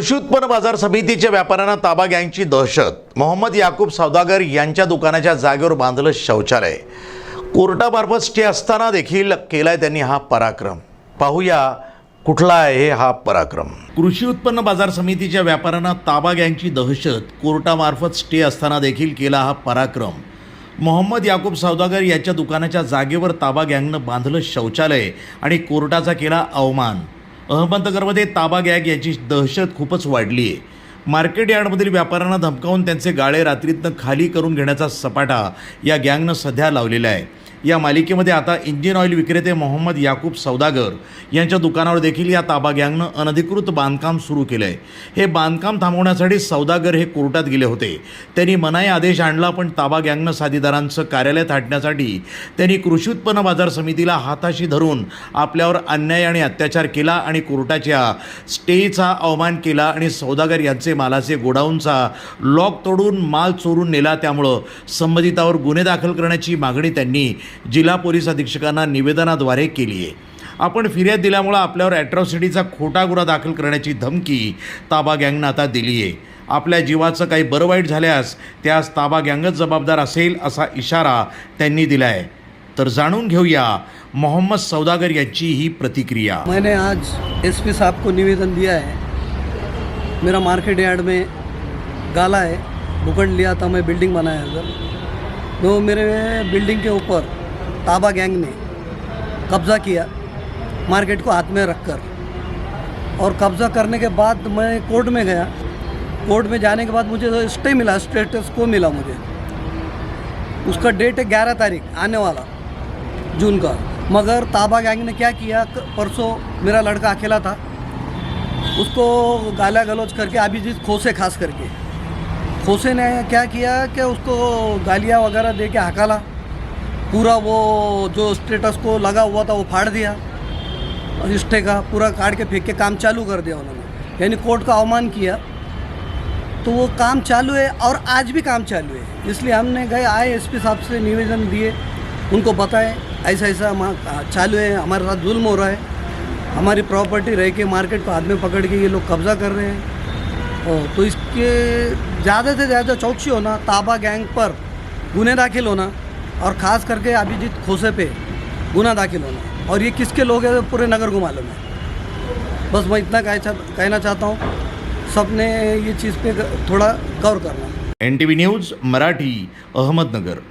कृषी उत्पन्न बाजार समितीच्या व्यापाऱ्यांना ताबा गँगची दहशत। मोहम्मद याकूब सौदागर यांच्या दुकानाच्या जागेवर बांधलं शौचालय। कोर्टामार्फत स्टे असताना देखील केलाय त्यांनी हा पराक्रम। पाहूया कुठला आहे हा पराक्रम। कृषी उत्पन्न बाजार समितीच्या व्यापाऱ्यांना ताबा गँगची दहशत। कोर्टामार्फत स्टे असताना देखील केला हा पराक्रम। मोहम्मद याकूब सौदागर यांच्या दुकानाच्या जागेवर ताबा गँगनं बांधलं शौचालय आणि कोर्टाचा केला अवमान। अहमदनगरमध्ये ताबा गँग याची दहशत खूपच वाढली आहे। मार्केट यार्डमधील व्यापाऱ्यांना धमकावून त्यांचे गाळे रात्रीतनं खाली करून घेण्याचा सपाटा या गँगनं सध्या लावलेला आहे। या मालिकेमध्ये आता इंजिन ऑइल विक्रेते मोहम्मद याकूब सौदागर यांच्या दुकानावर देखील या ताबा गँगनं अनधिकृत बांधकाम सुरू केलं आहे। हे बांधकाम थांबवण्यासाठी सौदागर हे कोर्टात गेले होते। त्यांनी मनाई आदेश आणला, पण ताबा गँगनं साथीदारांचं कार्यालय थाटण्यासाठी त्यांनी कृषी उत्पन्न बाजार समितीला हाताशी धरून आपल्यावर अन्याय आणि अत्याचार केला आणि कोर्टाच्या स्टेचा अवमान केला आणि सौदागर यांचे मालाचे गोडाऊनचा लॉक तोडून माल चोरून नेला। त्यामुळं संबंधितावर गुन्हे दाखल करण्याची मागणी त्यांनी जिल्हा पोलीस अधीक्षकांना निवेदनाद्वारे केली आहे। आपण फिर्याद दिल्यामुळे आपल्यावर ॲट्रॉसिटीचा खोटा गुन्हा दाखल करण्याची धमकी ताबा गँगनं आता दिली आहे। आपल्या जीवाचं काही बरं वाईट झाल्यास त्यास ताबा गँगच जबाबदार असेल असा इशारा त्यांनी दिला आहे। तर जाणून घेऊया मोहम्मद सौदागर यांची ही प्रतिक्रिया। मैंने आज एसपी साहब को निवेदन दिया है। मेरा मार्केट यार्ड में गाला है, भूखंड लिया था, मैं बिल्डिंग बनाया अगर तो मेरे बिल्डिंग के ऊपर ताबा गैंग ने कब्ज़ा किया मार्केट को हाथ में रखकर। और कब्ज़ा करने के बाद मैं कोर्ट में गया। कोर्ट में जाने के बाद मुझे स्टे मिला, स्टेटस को मिला मुझे। उसका डेट है 11 तारीख आने वाला जून का। मगर ताबा गैंग ने क्या किया, परसों मेरा लड़का अकेला था, उसको गाला गलौज करके अभिजीत खोसे खास करके खोसे ने क्या किया कि उसको गालियाँ वगैरह दे के हकाला। पूरा वो जो स्टेटस को लगा हुआ था वो फाड़ दिया और स्टे का पूरा काट के फेंक के काम चालू कर दिया उन्होंने। यानी कोर्ट का अवमान किया। तो वो काम चालू है और आज भी काम चालू है। इसलिए हमने गए आए एसपी साहब से निवेदन दिए, उनको बताए ऐसा ऐसा चालू है, हमारे साथ जुल्म हो रहा है, हमारी प्रॉपर्टी रह के मार्केट को हाथ में पकड़ के ये लोग कब्ज़ा कर रहे हैं। तो इसके ज़्यादा से ज़्यादा चौकसी होना, ताबा गैंग पर गुन्हे दाखिल होना और ख़ास करके अभिजीत खोसे पे गुना दाखिल होना। और ये किसके लोग हैं पूरे नगर को मालूम है। बस मैं इतना कहना चाहता हूँ, सबने ये चीज़ पे थोड़ा गौर करना। NTV news Marathi, Ahmednagar.